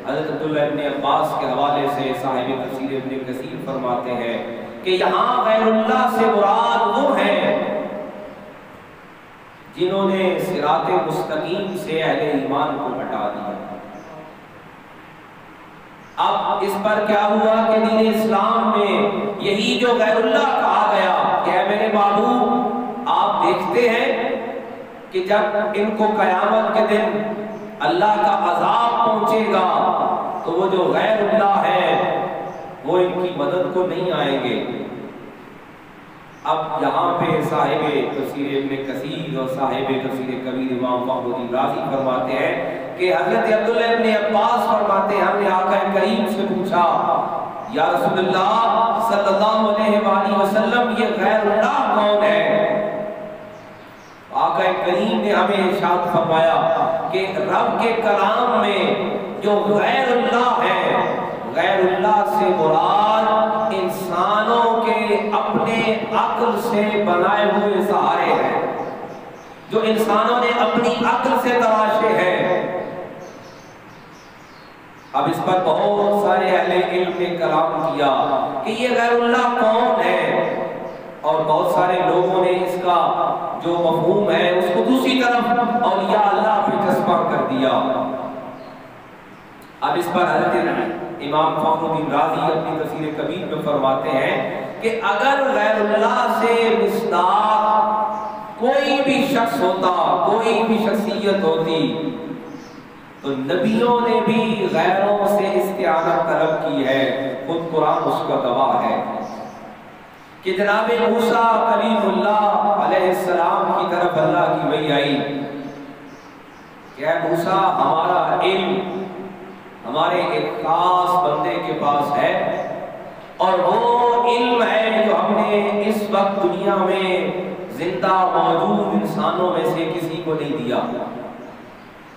حضرت عبداللہ ابن عباس کے حوالے سے صاحب تفسیر ابن کثیر فرماتے ہیں کہ یہاں غیر اللہ سے مراد وہ ہیں جنہوں نے صراط مستقیم سے اہل ایمان کو ہٹا دیا۔ اب اس پر کیا ہوا کہ دین اسلام میں یہی جو غیر اللہ کہا گیا کہ اے میرے محبوب آپ دیکھتے ہیں کہ جب ان کو قیامت کے دن اللہ کا عذاب پہنچے گا تو وہ جو غیر اللہ ہے وہ ان کی مدد کو نہیں آئیں گے۔ اب یہاں پہ صاحب تفسیر ابن کثیر اور صاحب تفسیر کبیر امام فخر الدین رازی فرماتے ہیں کہ حضرت عبداللہ ابن عباس فرماتے ہیں ہم نے آقا کریم سے پوچھا یا رسول اللہ صلی اللہ علیہ وآلہ وسلم یہ غیر اللہ کون ہے؟ آقا کریم نے ہمیں ارشاد فرمایا کہ رب کے کلام میں جو غیر اللہ ہے، غیر اللہ سے مراد انسانوں کے اپنے عقل سے بنائے ہوئے سہارے ہیں، جو انسانوں نے اپنی عقل سے تراشے ہیں۔ اب اس پر بہت سارے اہل علم نے کلام کیا کہ یہ غیر اللہ کون ہے، اور بہت سارے لوگوں نے اس کا جو مفہوم ہے اس کو دوسری طرف اولیاء اللہ پہ چسپاں کر دیا۔ اب اس پر حضرت امام فخر الدین رازی اپنی تفسیر کبیر میں فرماتے ہیں کہ اگر غیر اللہ سے مصداق کوئی بھی شخص ہوتا، کوئی بھی شخصیت ہوتی، تو نبیوں نے بھی غیروں سے استعانت طلب کی ہے، خود قرآن اس کا گواہ ہے کہ جناب موسیٰ کلیم اللہ علیہ السلام کی طرف اللہ کی وحی آئی کہ اے موسیٰ ہمارا علم ہمارے ایک خاص بندے کے پاس ہے، اور وہ علم ہے جو ہم نے اس وقت دنیا میں زندہ موجود انسانوں میں سے کسی کو نہیں دیا۔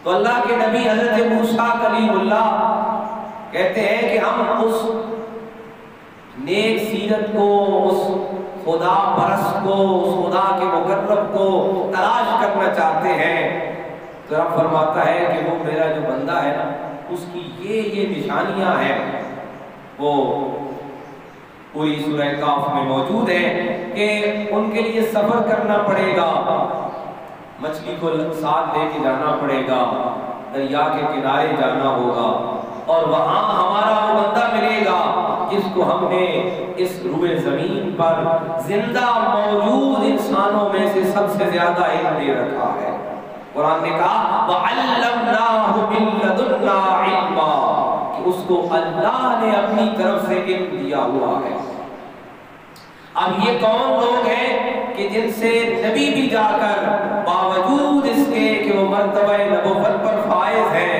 تو اللہ کے نبی حضرت موسیٰ کلیم اللہ کہتے ہیں کہ ہم اس نیک سیرت کو، اس خدا پرست کو، اس خدا کے مقرب کو تلاش کرنا چاہتے ہیں۔ تو رب فرماتا ہے کہ وہ میرا جو بندہ ہے نا اس کی یہ نشانیاں ہیں، وہ پوری سورہ کاف میں موجود ہے کہ ان کے لیے سفر کرنا پڑے گا، مچھلی کو ساتھ لے کے جانا پڑے گا، دریا کے کنارے جانا ہوگا، اور وہاں ہمارا وہ بندہ ملے گا جس کو ہم نے اس روئے زمین پر زندہ موجود انسانوں میں سے سب سے زیادہ علم دے رکھا ہے۔ قرآن نے کہا وَعَلَّمْنَاهُ مِن لَدُنَّا عِلْمًا کہ اس کو اللہ نے اپنی طرف سے علم دیا ہوا ہے۔ اب یہ کون لوگ ہیں کہ جن سے نبی بھی جا کر باوجود اس کے کہ وہ مرتبہ نبوت پر فائز ہیں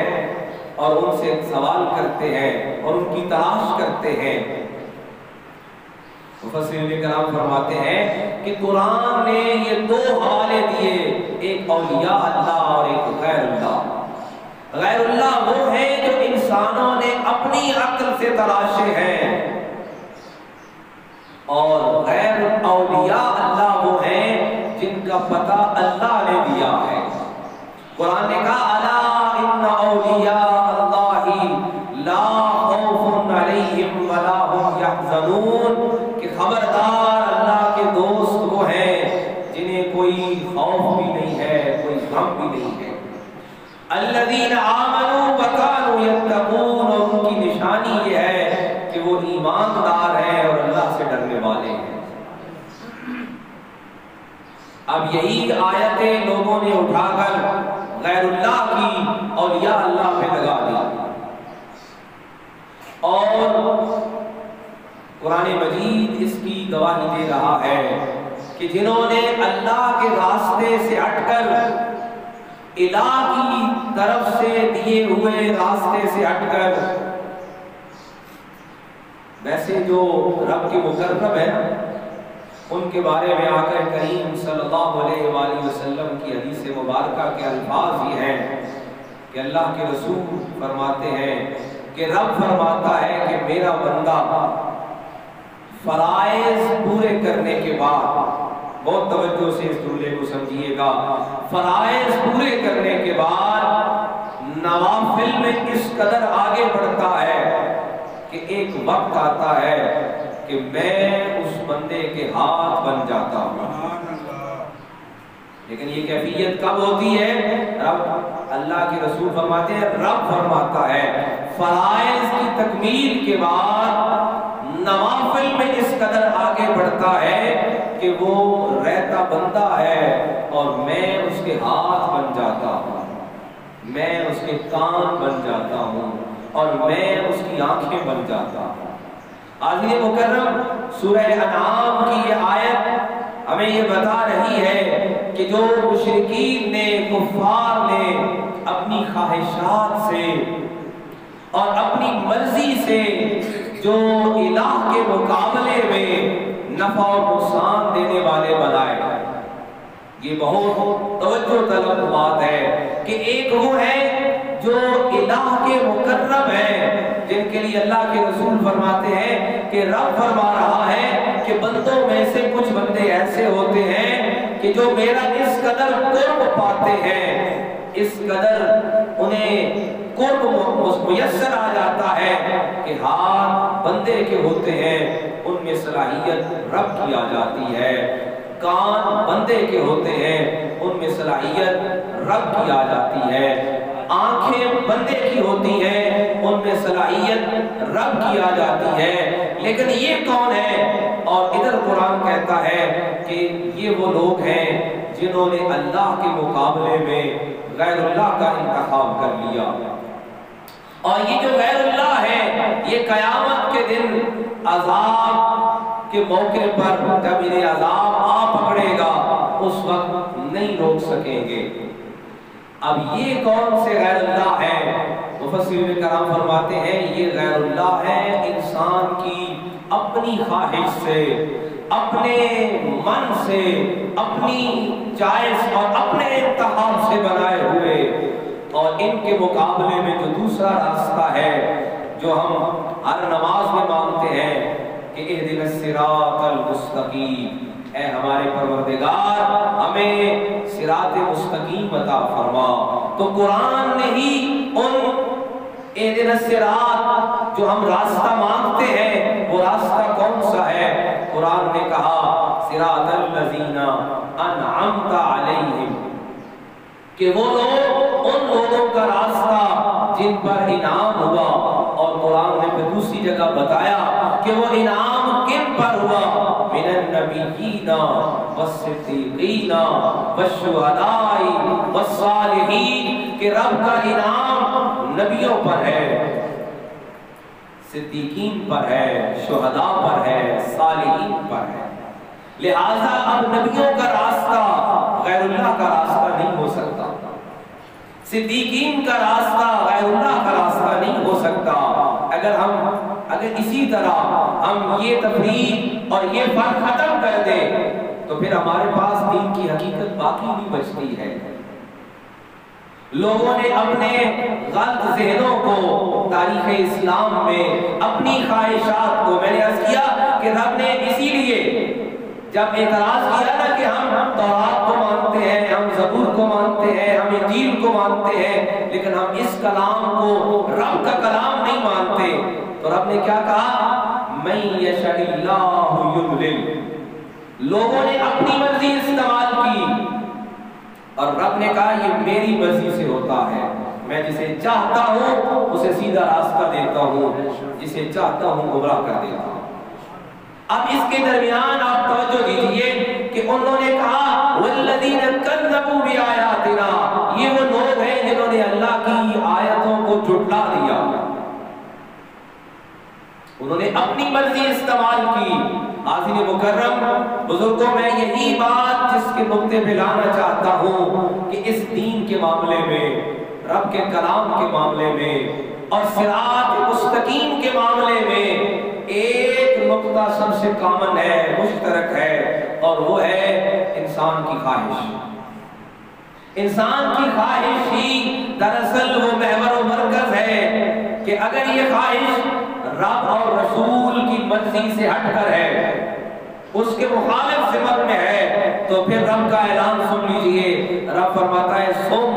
اور ان سے سوال کرتے ہیں اور ان کی تلاش کرتے ہیں۔ مفسرین کرام فرماتے ہیں کہ قرآن نے یہ دو حوالے دیے، ایک اولیاء اللہ اور ایک غیر اللہ۔ غیر اللہ وہ ہیں جو انسانوں نے اپنی عقل سے تلاشے ہیں، اور غیر اولیاء اللہ وہ ہیں جن کا پتہ اللہ نے دیا ہے۔ قرآن نے کہا الا ان اولیاء اللہ لا خوف علیہم ولا هم یحزنون کہ خبردار اللہ کے دوست وہ ہیں جنہیں کوئی خوف بھی نہیں ہے، کوئی غم بھی نہیں ہے۔ الذین آمنوا وکانوا یتقون اور ان کی نشانی یہ ہے کہ وہ ایماندار ہیں اور اللہ سے ڈرنے والے ہیں۔ اب یہی آیتیں لوگوں نے اٹھا کر غیر اللہ کی اولیاء اللہ پہ لگا دی، اور قرآن مجید اس کی گواہی دے رہا ہے کہ جنہوں نے اللہ کے راستے سے ہٹ کر الہ کی طرف سے دیے ہوئے راستے سے ہٹ کر، ویسے جو رب کے مقرب ہے ان کے بارے میں آقا کریم صلی اللہ علیہ وآلہ وسلم کی حدیث مبارکہ کے الفاظ یہ ہیں کہ اللہ کے رسول فرماتے ہیں کہ رب فرماتا ہے کہ میرا بندہ فرائض پورے کرنے کے بعد، بہت توجہ سے اس جملے کو سمجھیے گا، فرائض پورے کرنے کے بعد نوافل میں اس قدر آگے بڑھتا وقت آتا ہے کہ میں اس بندے کے ہاتھ بن جاتا ہوں. لیکن یہ کیفیت کب ہوتی ہے؟ رب اللہ کے رسول فرماتے ہیں، رب فرماتا ہے فرائض کی تکمیل کے بعد نوافل میں اس قدر آگے بڑھتا ہے کہ وہ رہتا بندہ ہے اور میں اس کے ہاتھ بن جاتا ہوں، میں اس کے کان بن جاتا ہوں اور میں اس کی آنکھیں بن جاتا ہوں. حاضرین مکرم، سورہ انعام کی یہ آیت ہمیں یہ بتا رہی ہے کہ جو مشرکین نے، کفار نے اپنی خواہشات سے اور اپنی مرضی سے جو الہ کے مقابلے میں نفع و نقصان دینے والے بنائے، یہ بہت توجہ طلب بات ہے کہ ایک وہ ہے جو الہ کے مقرب ہیں، جن کے لیے اللہ کے رسول فرماتے ہیں کہ رب فرما رہا ہے کہ بندوں میں سے کچھ بندے ایسے ہوتے ہیں کہ جو میرا اس قدر قرب پاتے ہیں، اس قدر انہیں قرب میسر آ جاتا ہے کہ ہاتھ بندے کے ہوتے ہیں، ان میں صلاحیت رب کی آ جاتی ہے، کان بندے کے ہوتے ہیں، ان میں صلاحیت رب کی آ جاتی ہے، آنکھیں بندے کی ہوتی ہیں، ان میں صلاحیت رب کی آ جاتی ہے. لیکن یہ کون ہے؟ اور ادھر قرآن کہتا ہے کہ یہ وہ لوگ ہیں جنہوں نے اللہ کے مقابلے میں غیر اللہ کا انتخاب کر لیا. اور یہ جو غیر اللہ ہے، یہ قیامت کے دن عذاب کے موقع پر جب انہیں عذاب آ پکڑے گا اس وقت نہیں روک سکیں گے. اب یہ کون سے غیر اللہ ہے؟ مفسرین کرام فرماتے ہیں یہ غیر اللہ ہے انسان کی اپنی خواہش سے، اپنے من سے، اپنی چوائس اور اپنے انتخاب سے بنائے ہوئے. اور ان کے مقابلے میں جو دوسرا راستہ ہے جو ہم ہر نماز میں مانگتے ہیں کہ اہدنا الصراط المستقیم، اے ہمارے پروردگار ہمیں صراط مستقیم عطا فرما. تو قرآن نے ہی ان اہدنا الصراط جو ہم راستہ مانگتے ہیں وہ راستہ کون سا ہے؟ قرآن نے کہا صراط الذین انعمت علیہم، کہ وہ لوگ ان لوگوں کا راستہ جن پر انعام ہوا. اور قرآن نے پھر دوسری جگہ بتایا کہ وہ انعام کن پر ہوا؟ من النبیین والصدیقین والشہداء والصالحین، کہ رب کا انعام نبیوں پر ہے، صدیقین پر ہے، شہداء پر ہے، صالحین پر ہے. لہذا اب نبیوں کا راستہ غیر اللہ کا راستہ نہیں ہو سکتا، صدیقین کا راستہ غیر اللہ کا راستہ نہیں ہو سکتا. اگر اسی طرح ہم یہ تفریق اور یہ فرق ختم کر دیں تو پھر ہمارے پاس دین کی حقیقت باقی نہیں بچتی ہے. لوگوں نے اپنے غلط ذہنوں کو تاریخ اسلام میں اپنی خواہشات کو، میں نے عرض کیا کہ رب نے اسی لیے جب اعتراض کیا نا کہ ہم تورات کو مانتے ہیں، ہم زبور کو مانتے ہیں، ہم انجیل کو مانتے ہیں، لیکن ہم اس کلام کو رب کا کلام نہیں مانتے، تو رب نے کیا کہا؟ من یشاء اللہ یضلل. لوگوں نے اپنی مرضی استعمال کی اور رب نے کہا یہ میری مرضی سے ہوتا ہے، میں جسے چاہتا ہوں اسے سیدھا راستہ دیتا ہوں، جسے چاہتا ہوں گمراہ کر دیتا ہوں. اب اس کے درمیان آپ توجہ دیجئے کہ انہوں نے کہا والذین کذبوا بآیاتنا، یہ وہ لوگ ہیں جنہوں نے اللہ کی آیتوں کو جھٹلا دیا، انہوں نے اپنی مرضی استعمال کی. حاضرین مکرم بزرگوں، میں یہی بات جس کے نقطے پہ لانا چاہتا ہوں کہ اس دین کے معاملے میں، رب کے کلام کے معاملے میں اور صراط مستقیم کے معاملے میں ایک نقطہ سب سے کامن ہے، مشترک ہے، اور وہ ہے انسان کی خواہش. انسان کی خواہش ہی دراصل وہ محور و مرکز ہے کہ اگر یہ خواہش رب اور رسول کی مرضی سے ہٹ کر ہے، اس کے مخالف سمت میں ہے، تو پھر رب کا اعلان سن لیجئے. رب فرماتا ہے صم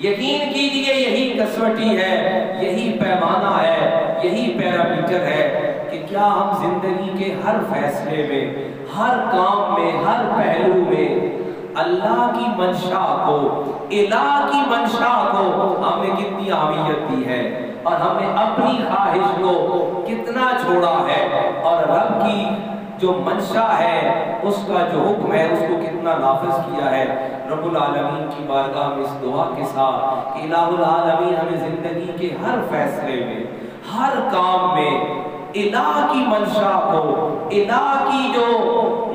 یقین کیجئے یہی کسوٹی ہے، یہی پیمانہ ہے، یہی پیرامیٹر ہے کہ کیا ہم زندگی کے ہر فیصلے میں، ہر کام میں، ہر پہلو میں اللہ کی منشا کو، الہ کی منشا کو ہم نے کتنی اہمیت دی ہے، اور ہم نے اپنی خواہش کو کتنا چھوڑا ہے، اور رب کی جو منشا ہے، اس کا جو حکم ہے، اس کو کتنا نافذ کیا ہے۔ رب العالمین کی بارگاہ میں اس دعا کے ساتھ کہ الہ العالمین ہمیں زندگی کے ہر فیصلے میں، ہر کام میں الہ کی منشا کو، الہ کی جو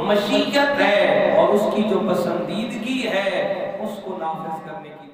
مشیت ہے اور اس کی جو پسندیدگی ہے، اس کو نافذ کرنے کی